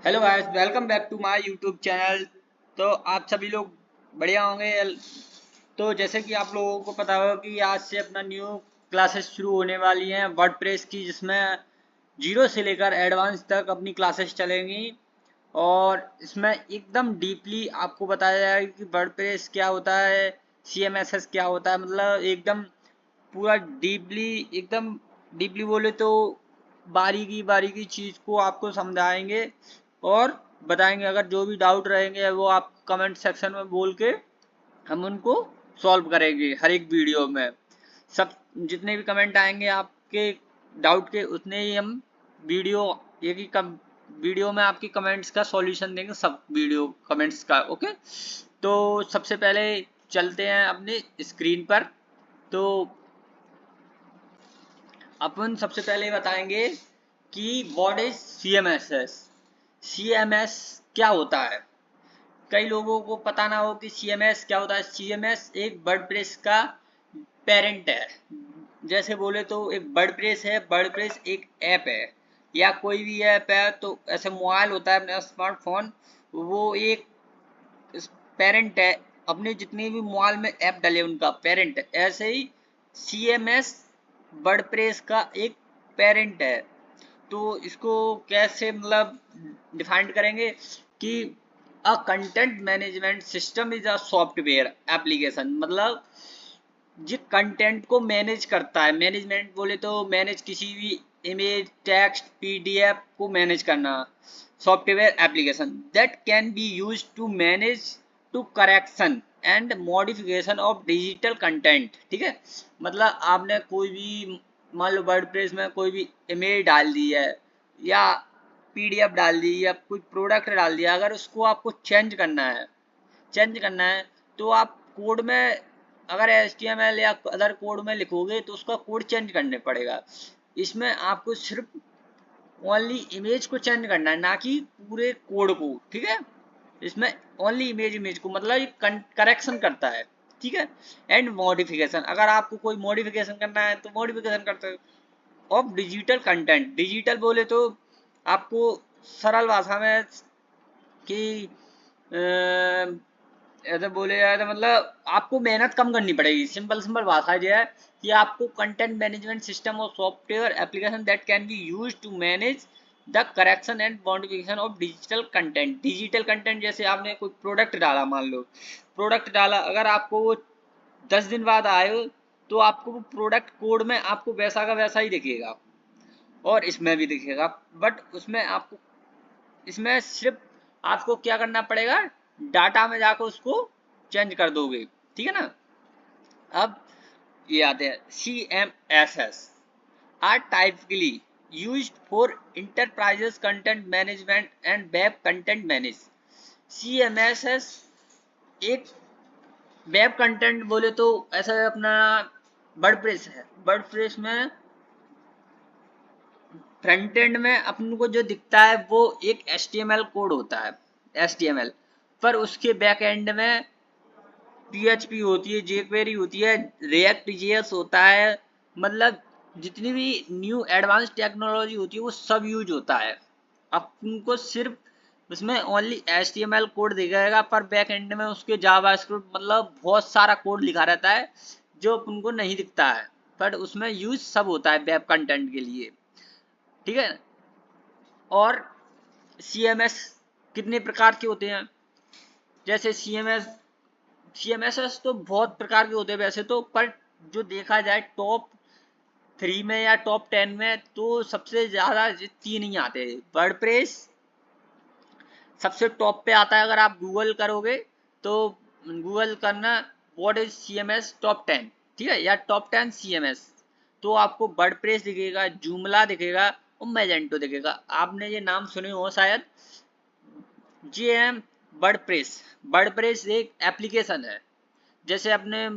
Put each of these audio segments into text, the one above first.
Hello guys, welcome back to my YouTube channel. तो आप सभी लोग बढ़िया होंगे। तो जैसे कि आप लोगों को पता होगा कि आज से अपना न्यू क्लासेस शुरू होने वाली हैं वर्डप्रेस की, जिसमें जीरो से लेकर एडवांस तक अपनी क्लासेस चलेंगी। और इसमें एकदम डीपली आपको बताया जाएगा कि वर्डप्रेस क्या होता है, सीएमएसएस क्या होता है, मतलब एकदम पूरा डीपली, एकदम डीपली बोले तो बारीकी बारीकी चीज़ को आपको समझाएंगे और बताएंगे। अगर जो भी डाउट रहेंगे वो आप कमेंट सेक्शन में बोल के हम उनको सॉल्व करेंगे हर एक वीडियो में। सब जितने भी कमेंट आएंगे आपके डाउट के, उतने ही हम वीडियो एक ही कम वीडियो में आपकी कमेंट्स का सॉल्यूशन देंगे, सब वीडियो कमेंट्स का। ओके, तो सबसे पहले चलते हैं अपने स्क्रीन पर। तो अपन सबसे पहले बताएंगे कि व्हाट इज सीएमएसएस। सीएमएस क्या होता है? कई लोगों को पता ना हो कि सीएमएस क्या होता है। सीएमएस एक वर्डप्रेस का पेरेंट है। जैसे बोले तो एक वर्डप्रेस है, वर्डप्रेस एक ऐप है या कोई भी ऐप है। तो ऐसे मोबाइल होता है अपना स्मार्टफोन, वो एक पेरेंट है। अपने जितने भी मोबाइल में ऐप डले उनका पेरेंट है। ऐसे ही सीएमएस वर्डप्रेस का एक पेरेंट है। तो इसको कैसे मतलब डिफाइन करेंगे कि a content management system is a software application, मतलब जिस कंटेंट को मैनेज करता है। मैनेजमेंट बोले तो मैनेज किसी भी इमेज, टेक्स्ट, पीडीएफ को मैनेज करना। Software application that can be use to manage to correction and modification of digital content. ठीक है, मतलब आपने कोई भी, मान लो वर्डप्रेस में कोई भी इमेज डाल दी है या पीडीएफ डाल दी या कोई प्रोडक्ट डाल दिया, अगर उसको आपको चेंज करना है तो आप कोड में, अगर HTML या अदर कोड में लिखोगे तो उसका कोड चेंज करने पड़ेगा। इसमें आपको सिर्फ ओनली इमेज को चेंज करना है, ना कि पूरे कोड को। ठीक है, इसमें ओनली इमेज को मतलब करेक्शन करता है। ठीक है, एंड मॉडिफिकेशन, अगर आपको कोई मॉडिफिकेशन करना है तो मॉडिफिकेशन करते हो। ऑफ डिजिटल कंटेंट, डिजिटल बोले तो आपको सरल भाषा में कि ऐसे बोले जाए तो मतलब आपको मेहनत कम करनी पड़ेगी। सिंपल सिंपल भाषा जो है कि आपको कंटेंट मैनेजमेंट सिस्टम और software application that can be use to manage the correction and modification of digital content. Digital content जैसे आपने कोई प्रोडक्ट डाला, मान लो प्रोडक्ट डाला, अगर आपको वो 10 दिन बाद आए तो आपको वो प्रोडक्ट कोड में आपको वैसा का वैसा ही दिखेगा और इसमें भी दिखेगा। बट उसमें आपको, इसमें सिर्फ आपको क्या करना पड़ेगा, डाटा में जाकर उसको चेंज कर दोगे। ठीक है ना। अब ये आते हैं CMSS are typically used for enterprises content management and web content manage. CMSS एक वेब कंटेंट बोले तो ऐसा अपना वर्डप्रेस है। वर्डप्रेस में फ्रंट एंड में अपन को जो दिखता है वो एक HTML कोड होता है, HTML। पर उसके बैक एंड में PHP होती है, jQuery होती है, React JS होता है। मतलब जितनी भी न्यू एडवांस टेक्नोलॉजी होती है वो सब यूज होता है। अपन को सिर्फ उसमें ओनली HTML कोड दिखाएगा, पर बैक एंड में उसके जावास्क्रिप्ट मतलब बहुत सारा कोड लिखा रहता है जो अपन को नहीं दिखता है। पर उसमें यूज सब होता है वेब कंटेंट के लिए। ठीक है। और CMS कितने प्रकार के होते हैं? जैसे CMSS तो बहुत प्रकार के होते हैं वैसे तो, पर जो देखा जाए टॉप 3 में या टॉप 10 में तो सबसे ज़्यादा तीन ही आते हैं। वर्डप्रेस सबसे टॉप पे आता है। अगर आप गूगल करोगे तो गूगल करना व्हाट इज CMS टॉप 10, ठीक है, या टॉप 10 CMS, तो आपको वर्डप्रेस दिखेगा, जूमला दिखेगा और मैजेंटो दिखेगा। आपने ये नाम सुने हो शायद। JM वर्डप्रेस, वर्डप्रेस एक एप्लीकेशन है। जैसे अपने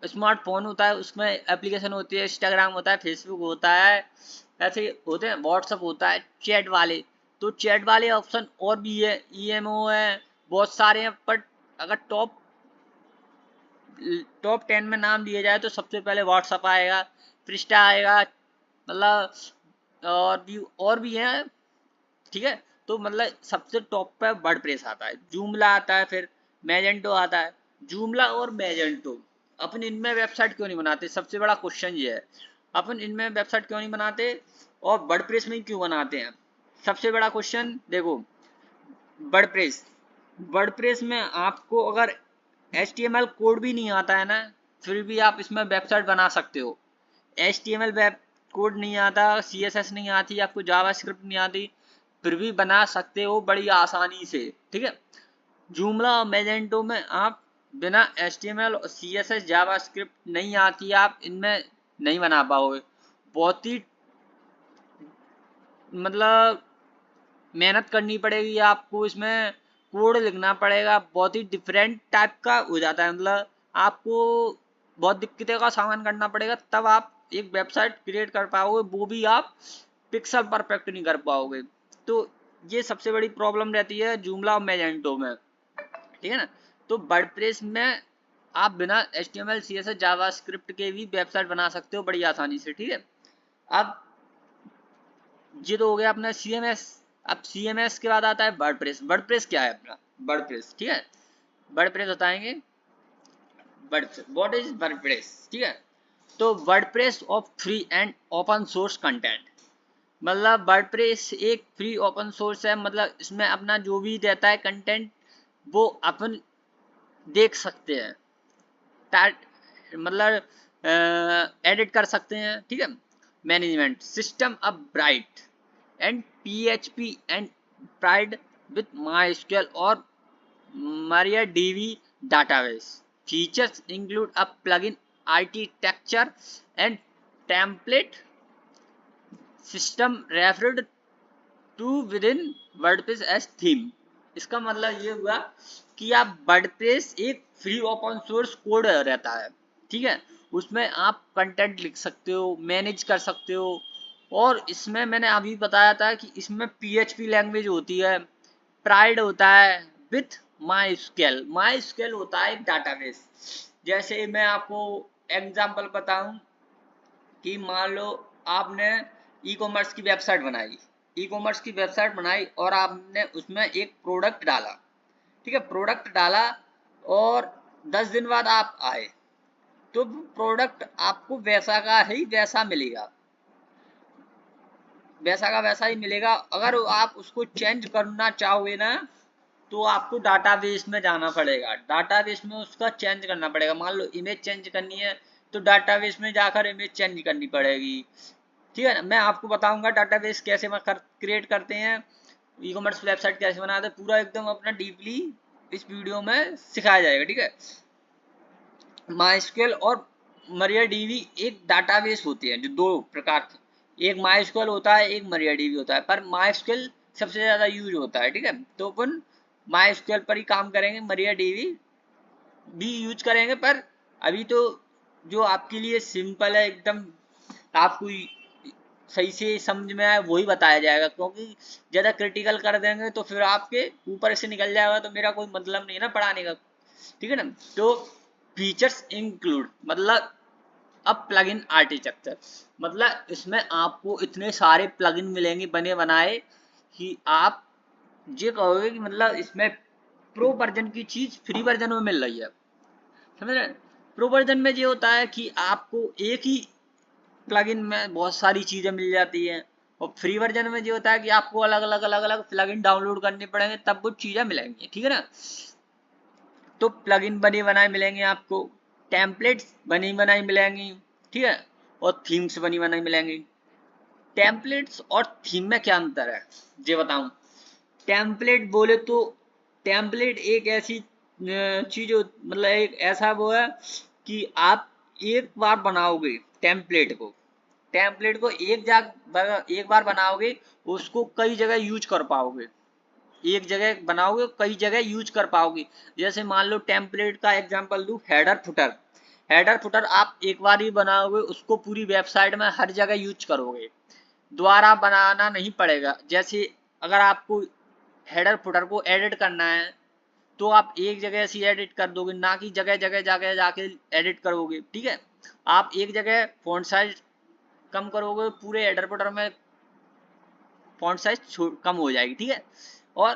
स्मार्टफोन होता है उसमें एप्लीकेशन होती है, इंस्टाग्राम होता है, फेसबुक होता है, ऐसे होते हैं, व्हाट्सअप होता है, चैट वाले। तो चैट वाले ऑप्शन और भी है, EMO है, बहुत सारे हैं। बट अगर टॉप 10 में नाम दिया जाए तो सबसे पहले व्हाट्सअप आएगा, फिर आएगा, मतलब और भी हैं। ठीक है, तो मतलब सबसे टॉप पे वर्डप्रेस आता है, जूमला आता है, फिर मैजेंटो आता है। जूमला और मैजेंटो अपन इनमें वेबसाइट क्यों नहीं बनाते, सबसे बड़ा क्वेश्चन ये है, अपन इनमें वेबसाइट क्यों नहीं बनाते और वर्डप्रेस में क्यों बनाते हैं। सबसे बड़ा क्वेश्चन देखो, वर्डप्रेस वर्डप्रेस में आपको अगर HTML कोड भी नहीं आता है ना, फिर भी आप इसमें वेबसाइट बना सकते हो। HTML वेब कोड नहीं आता, CSS नहीं आती, आपको जावास्क्रिप्ट नहीं आती, फिर भी बना सकते हो बड़ी आसानी से, ठीक है। जूमला और मैजेंटो में आप बिना HTML और CSS जावास्क्रिप्ट नहीं आती, आप इनमें नहीं बना पाओगे। बहुत ही मतलब मेहनत करनी पड़ेगी आपको, इसमें कोड लिखना पड़ेगा, बहुत ही डिफरेंट टाइप का हो जाता है, मतलब आपको बहुत दिक्कतों का सामना करना पड़ेगा, तब आप एक वेबसाइट क्रिएट कर पाओगे, वो भी आप पिक्सल परफेक्ट नहीं कर पाओगे। तो ये सबसे बड़ी प्रॉब्लम रहती है जूमला और मैजेंटो में, ठीक है ना। तो वर्डप्रेस में आप बिना HTML CSS जावास्क्रिप्ट के भी वेबसाइट बना सकते हो बड़ी आसानी से, ठीक है। अब ये तो हो गया अपना CMS। अब CMS के बाद आता है वर्डप्रेस। वर्डप्रेस क्या है अपना, वर्डप्रेस, ठीक है। वर्डप्रेस बताएंगे, व्हाट इज वर्डप्रेस, ठीक है। तो WordPress of free and open source content, मतलब वर्डप्रेस एक फ्री ओपन सोर्स है, मतलब इसमें अपना जो भी रहता है कंटेंट वो अपन देख सकते हैं, मतलब एडिट कर सकते हैं, ठीक है। मैनेजमेंट सिस्टम अब bright and PHP and pride with MySQL और MariaDB database. Features include a plugin architecture and template system referred to within WordPress as theme. इसका मतलब ये हुआ कि आप वर्डप्रेस एक फ्री ओपन सोर्स कोड रहता है, ठीक है। उसमें आप कंटेंट लिख सकते हो, मैनेज कर सकते हो, और इसमें मैंने अभी बताया था कि इसमें PHP लैंग्वेज होती है, प्राइड होता है, विथ MySQL होता है एक डाटाबेस। जैसे मैं आपको एग्जांपल बताऊं कि मान लो आपने ई कॉमर्स की वेबसाइट बनाई, और आपने उसमें एक प्रोडक्ट डाला, ठीक है, प्रोडक्ट डाला, और 10 दिन बाद आप आए तो प्रोडक्ट आपको वैसा का ही वैसा मिलेगा, वैसा का वैसा ही मिलेगा। अगर आप उसको चेंज करना चाहोगे ना, तो आपको डाटाबेस में जाना पड़ेगा, डाटाबेस में उसका चेंज करना पड़ेगा। मान लो इमेज चेंज करनी है तो डाटाबेस में जाकर इमेज चेंज करनी पड़ेगी, ठीक है ना। मैं आपको बताऊंगा डाटाबेस कैसे क्रिएट करते हैं, ई कॉमर्स वेबसाइट कैसे बनाते हैं, पूरा एकदम अपना डीपली इस वीडियो में सिखाया जाएगा, ठीक है। MySQL और MariaDB एक डाटाबेस होती है, जो दो प्रकार के, एक MySQL होता है, एक MariaDB होता है, पर MySQL सबसे ज्यादा यूज होता है, ठीक है। तो अपन MySQL पर ही काम करेंगे, MariaDB भी यूज करेंगे, पर अभी तो जो आपके लिए सिंपल है एकदम, आपको सही से समझ में आए वही बताया जाएगा, क्योंकि ज्यादा क्रिटिकल कर देंगे तो फिर आपके ऊपर से निकल जाएगा, तो मेरा कोई मतलब नहीं है ना पढ़ाने का, ठीक है ना। तो फीचर्स इंक्लूड मतलब अब प्लगइन आर्किटेक्चर, मतलब इसमें आपको इतने सारे प्लगइन मिलेंगे बने बनाए कि आप ये कहोगे कि मतलब इसमें प्रो वर्जन की चीज फ्री वर्जन में मिल रही है, समझ रहे। प्रो वर्जन में ये होता है कि आपको एक ही प्लगइन में बहुत सारी चीजें मिल जाती हैं, और फ्री वर्जन में ये होता है कि आपको अलग अलग प्लगइन डाउनलोड करने पड़ेंगे तब वो चीजें मिलेंगी, ठीक है ना। तो प्लगइन बने बनाए मिलेंगे आपको, टेम्पलेट्स बनी बनाई मिलेंगी, ठीक है, और थीम्स बनी बनाई मिलेंगी। टेम्पलेट्स और थीम में क्या अंतर है ये बताऊं। टेम्पलेट बोले तो टेम्पलेट एक ऐसी चीज मतलब एक ऐसा वो है कि आप एक बार बनाओगे टेम्पलेट को एक बार बनाओगे, उसको कई जगह यूज कर पाओगे, एक जगह बनाओगे कई जगह यूज कर पाओगे। जैसे मान लो टेम्पलेट का एग्जांपल दूं, हेडर फुटर आप एक बार ही बनाओगे, उसको पूरी वेबसाइट में हर जगह यूज करोगे, दोबारा बनाना नहीं पड़ेगा। जैसे अगर आपको हेडर फुटर को एडिट करना है तो आप एक जगह से एडिट कर दोगे, ना कि जगह जगह जाके जाके एडिट करोगे, ठीक है। आप एक जगह फॉन्ट साइज कम करोगे, पूरे हेडर फुटर में फॉन्ट साइज कम हो जाएगी, ठीक है। और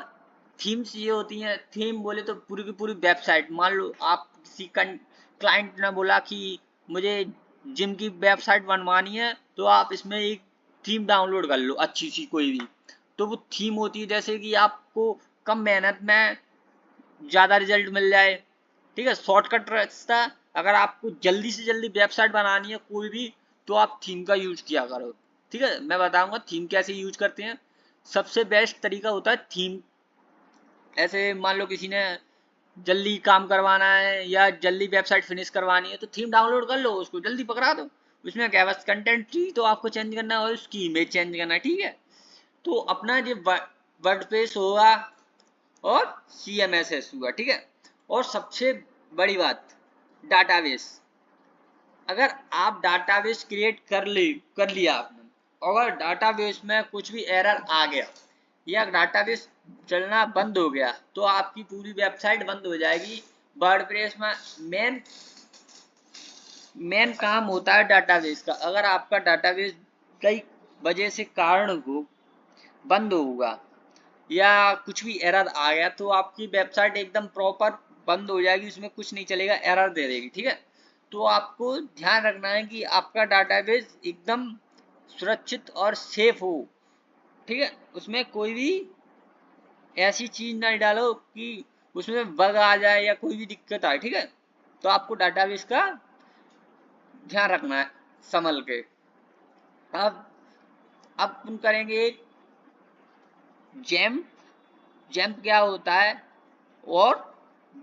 थीम्स ये होती हैं, थीम बोले तो पूरी की पूरी वेबसाइट, मान लो आप किसी क्लाइंट ने बोला कि मुझे जिम की वेबसाइट बनवानी है, तो आप इसमें एक थीम डाउनलोड कर लो अच्छी सी कोई भी, तो वो थीम होती है जैसे कि आपको कम मेहनत में ज़्यादा रिजल्ट मिल जाए, ठीक है। शॉर्टकट रास्ता, अगर आपको जल्दी से जल्दी वेबसाइट बनानी है कोई भी, तो आप थीम का यूज किया करो, ठीक है। मैं बताऊंगा थीम कैसे यूज करते हैं। सबसे बेस्ट तरीका होता है थीम, ऐसे मान लो किसी ने जल्दी काम करवाना है या जल्दी वेबसाइट फिनिश करवानी है, तो थीम डाउनलोड कर लो, उसको जल्दी पकड़ा दो। उसमें क्या बस कंटेंट ही तो आपको चेंज करना है और उसकी इमेज चेंज करना है, ठीक है। तो अपना जो वर्डप्रेस होगा और CMSS हुआ, ठीक है। और सबसे बड़ी बात, डाटाबेस। अगर आप डाटाबेस क्रिएट कर लिया आपने, अगर डाटाबेस में कुछ भी एरर आ गया या डाटाबेस चलना बंद हो गया, तो आपकी पूरी वेबसाइट बंद हो जाएगी। वर्डप्रेस में मेन काम होता है डाटाबेस का। अगर आपका डाटाबेस कई वजह से कारण हो बंद होगा या कुछ भी एरर आ गया, तो आपकी वेबसाइट एकदम प्रॉपर बंद हो जाएगी, उसमें कुछ नहीं चलेगा, एरर दे देगी, ठीक है। तो आपको ध्यान रखना है कि आपका डाटाबेस एकदम सुरक्षित और सेफ हो, ठीक है। उसमें कोई भी ऐसी चीज ना डालो कि उसमें बग आ जाए या कोई भी दिक्कत आए, ठीक है। तो आपको डाटाबेस का ध्यान रखना है संभल के। अब अपन करेंगे जैम्प। जैम्प क्या होता है और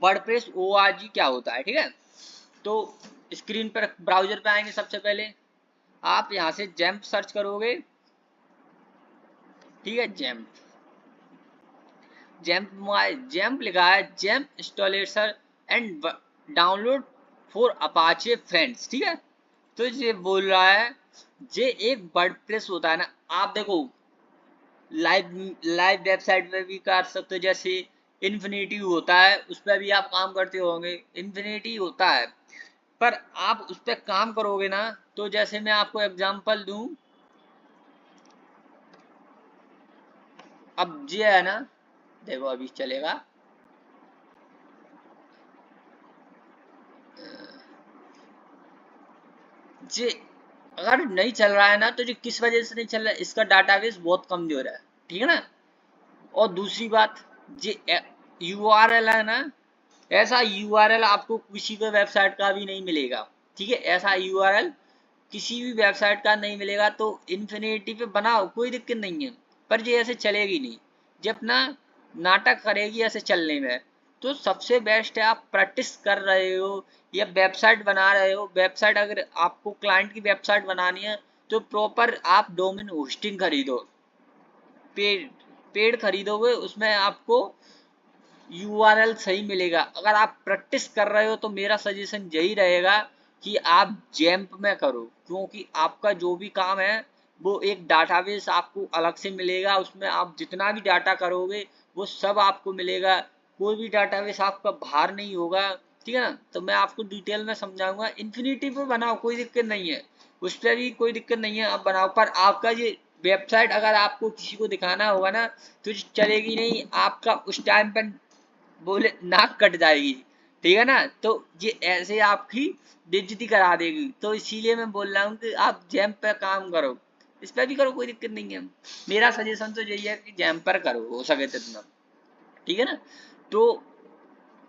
वर्डप्रेस ORG क्या होता है, ठीक है। तो स्क्रीन पर ब्राउजर पे आएंगे, सबसे पहले आप यहाँ से जैम्प सर्च करोगे, ठीक है। जैम्प जैम्प जैम्प लिखा है, XAMPP installation and download for Apache friends, ठीक है। तो ये बोल रहा है, ये एक वर्डप्रेस होता है ना, आप देखो लाइव वेबसाइट पे भी कर सकते हो, जैसे इन्फिनिटी होता है उस पर भी आप काम करते होंगे, इन्फिनिटी होता है। पर आप उस पर काम करोगे ना, तो जैसे मैं आपको एग्जांपल दूं, अब ये है ना, देखो अभी चलेगा, ये अगर नहीं चल रहा है ना, तो ये किस वजह से नहीं चल रहा है, इसका डाटाबेस बहुत कमजोर है, ठीक है ना। और दूसरी बात, ये URL है ना, ऐसा URL आपको किसी भी वेबसाइट का भी नहीं मिलेगा, ठीक है। ऐसा URL किसी भी वेबसाइट का नहीं मिलेगा। तो इन्फिनिटी पे बनाओ कोई दिक्कत नहीं है, पर ये ऐसे चलेगी नहीं, ये अपना नाटक करेगी ऐसे चलने में। तो सबसे बेस्ट है, आप प्रैक्टिस कर रहे हो या वेबसाइट बना रहे हो, वेबसाइट अगर आपको क्लाइंट की वेबसाइट बनानी है, तो प्रॉपर आप डोमेन होस्टिंग खरीदो, पेड पेड खरीदोगे, उसमें आपको URL सही मिलेगा। अगर आप प्रैक्टिस कर रहे हो, तो मेरा सजेशन यही रहेगा कि आप जैम्प में करो, क्योंकि आपका जो भी काम है वो एक डाटाबेस आपको अलग से मिलेगा, उसमें आप जितना भी डाटा करोगे वो सब आपको मिलेगा, कोई भी डाटाबेस आपका बाहर नहीं होगा, ठीक है ना। तो मैं आपको डिटेल में समझाऊंगा। इन्फिनिटी पे बनाओ, कोई दिक्कत नहीं है, उस पर भी कोई दिक्कत नहीं है, आप बनाओ। पर आपका ये वेबसाइट अगर आपको किसी को दिखाना होगा ना, तो चलेगी नहीं, आपका उस टाइम पर बोले नाक कट जाएगी, ठीक है ना। तो ये ऐसे आपकी बेइज्जती करा देगी। तो इसीलिए मैं बोल रहा हूँ कि आप जैम्प पे काम करो, इस पर भी करो, कोई दिक्कत नहीं है। मेरा सजेशन तो यही है कि जैम्प पर करो हो सके जितना, ठीक है ना। तो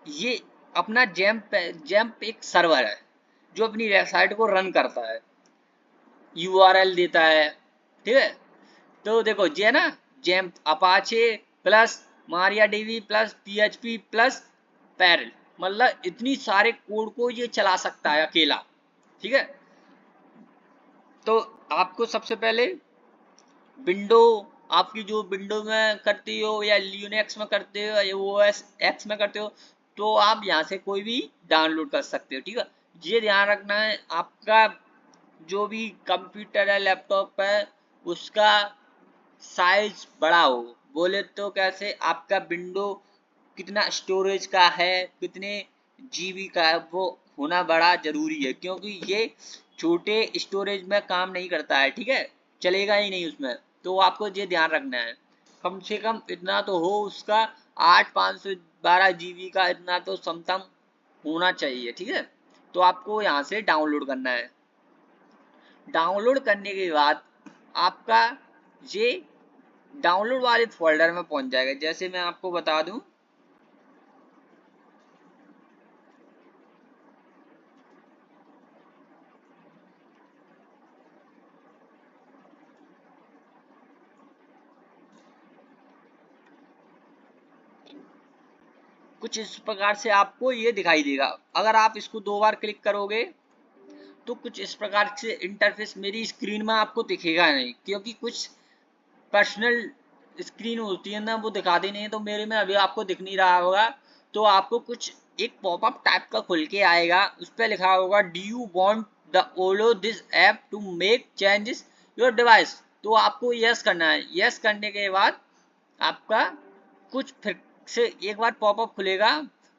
ये अपना जैम्प एक सर्वर है जो अपनी वेबसाइट को रन करता है, URL देता है, ठीक है। तो देखो ये है ना, XAMPP Apache plus MariaDB plus PHP plus parallel, मतलब इतनी सारे कोड को ये चला सकता है अकेला, ठीक है। तो आपको सबसे पहले विंडो, आपकी जो विंडो में करती हो या लिनक्स में करते हो या OS X में करते हो, तो आप यहाँ से कोई भी डाउनलोड कर सकते हो, ठीक है। ये ध्यान रखना है, आपका जो भी कंप्यूटर है लैपटॉप है उसका साइज बड़ा हो, बोले तो कैसे, आपका विंडो कितना स्टोरेज का है, कितने GB का है, वो होना बड़ा जरूरी है, क्योंकि ये छोटे स्टोरेज में काम नहीं करता है, ठीक है, चलेगा ही नहीं उसमें। तो आपको ये ध्यान रखना है कम से कम इतना तो हो उसका 8/512 GB का इतना तो समतम होना चाहिए। ठीक है, तो आपको यहाँ से डाउनलोड करना है। डाउनलोड करने के बाद आपका ये डाउनलोड वाले फोल्डर में पहुंच जाएगा। जैसे मैं आपको बता दूं, कुछ इस प्रकार से आपको ये दिखाई देगा। अगर आप इसको 2 बार क्लिक करोगे तो कुछ इस प्रकार से इंटरफेस मेरी स्क्रीन में आपको दिखेगा नहीं, क्योंकि कुछ पर्सनल स्क्रीन होती है ना, वो दिखाती नहीं है। तो मेरे में अभी आपको दिख नहीं रहा होगा, तो आपको कुछ एक पॉपअप टाइप का खुल के आएगा, उस पर लिखा होगा do you want the allow this app to make changes your device. तो आपको यस करना है। यस करने के बाद आपका कुछ फिर से एक बार पॉपअप खुलेगा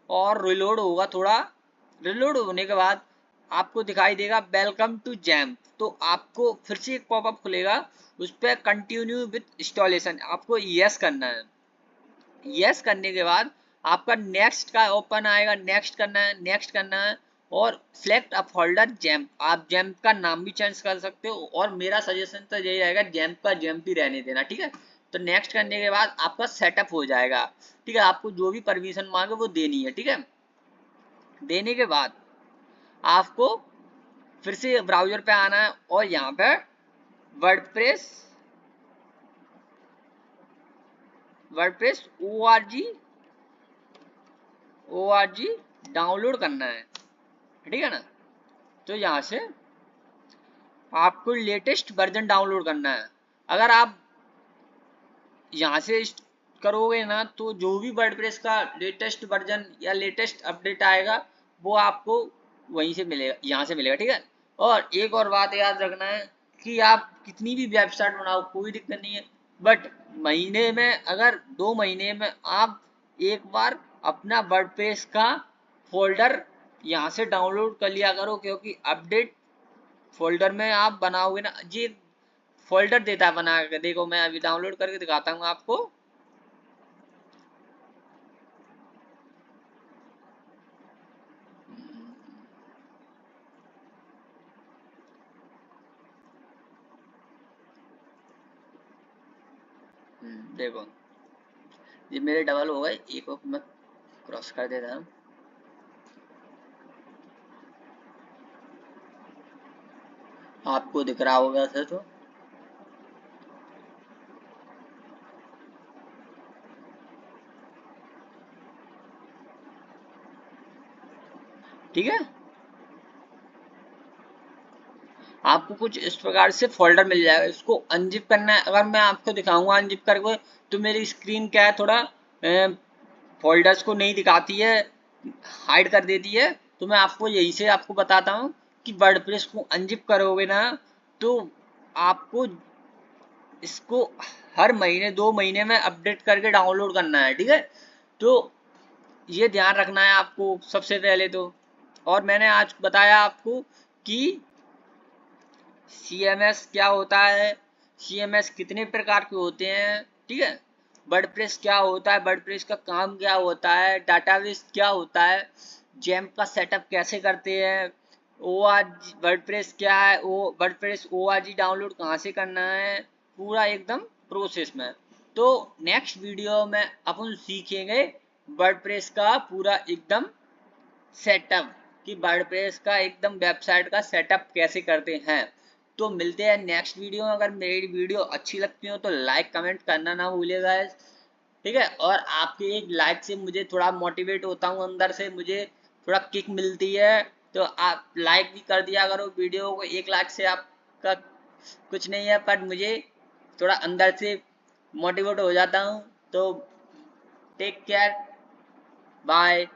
और रिलोड होगा थोड़ा। रिलोड होने के बाद आपको दिखाई देगा वेलकम टू जैम्प। तो आपको फिर से एक पॉपअप खुलेगा, उस पर कंटिन्यू विथ इंस्टॉलेशन आपको यस करना है। यस करने के बाद आपका नेक्स्ट का ओपन आएगा, नेक्स्ट करना है, नेक्स्ट करना है और सिलेक्ट अ फोल्डर जैम्प। आप जैम्प का नाम भी चेंज कर सकते हो और मेरा सजेशन तो यही रहेगा जैम्प का जैम्प ही रहने देना। ठीक है, तो नेक्स्ट करने के बाद आपका सेटअप हो जाएगा। ठीक है, आपको जो भी परमिशन मांगे वो देनी है। ठीक है, देने के बाद आपको फिर से ब्राउजर पे आना है और यहाँ पे वर्डप्रेस ORG डाउनलोड करना है। ठीक है ना, तो यहाँ से आपको लेटेस्ट वर्जन डाउनलोड करना है। अगर आप यहाँ से करोगे ना, तो जो भी वर्डप्रेस का लेटेस्ट वर्जन या लेटेस्ट अपडेट आएगा वो आपको वहीं से मिलेगा, यहाँ से मिलेगा। ठीक है, और एक और बात याद रखना है कि आप कितनी भी वेबसाइट बनाओ कोई दिक्कत नहीं है, बट महीने में अगर 2 महीने में आप एक बार अपना वर्डप्रेस का फोल्डर यहाँ से डाउनलोड कर लिया करो, क्योंकि अपडेट फोल्डर में आप बनाओगे ना, जी फोल्डर देता है बना के। देखो मैं अभी डाउनलोड करके दिखाता हूँ आपको। देखो ये मेरे डबल हो गए, एक और मैं क्रॉस कर देता हूँ। आपको दिख रहा होगा सर, तो ठीक है, आपको कुछ इस प्रकार से फोल्डर मिल जाएगा। इसको अनजिप करना है। अगर मैं आपको दिखाऊंगा अनजिप करके तो मेरी स्क्रीन क्या है, थोड़ा फोल्डर्स को नहीं दिखाती है, हाइड कर देती है। तो मैं आपको यही से आपको बताता हूँ कि वर्डप्रेस को अनजिप करोगे ना, तो आपको इसको हर महीने 2 महीने में अपडेट करके डाउनलोड करना है। ठीक है, तो ये ध्यान रखना है आपको सबसे पहले तो। और मैंने आज बताया आपको कि CMS क्या होता है, CMS कितने प्रकार के होते हैं। ठीक है, वर्डप्रेस क्या होता है, वर्डप्रेस का काम क्या होता है, डाटाबेस क्या होता है, जैम्प का सेटअप कैसे करते हैं, ORG वर्डप्रेस क्या है, वर्डप्रेस ORG डाउनलोड कहाँ से करना है, पूरा एकदम प्रोसेस में। तो नेक्स्ट वीडियो में अपन सीखेंगे वर्डप्रेस का पूरा एकदम सेटअप, कि वर्डप्रेस का एकदम वेबसाइट का सेटअप कैसे करते हैं। तो मिलते हैं नेक्स्ट वीडियो में। अगर मेरी वीडियो अच्छी लगती हो तो लाइक कमेंट करना ना भूलिएगा। ठीक है, और आपके एक लाइक से मुझे थोड़ा मोटिवेट होता हूँ, अंदर से मुझे थोड़ा किक मिलती है। तो आप लाइक भी कर दिया करो वीडियो को। 1 लाइक से आपका कुछ नहीं है, पर मुझे थोड़ा अंदर से मोटिवेट हो जाता हूँ। तो टेक केयर, बाय।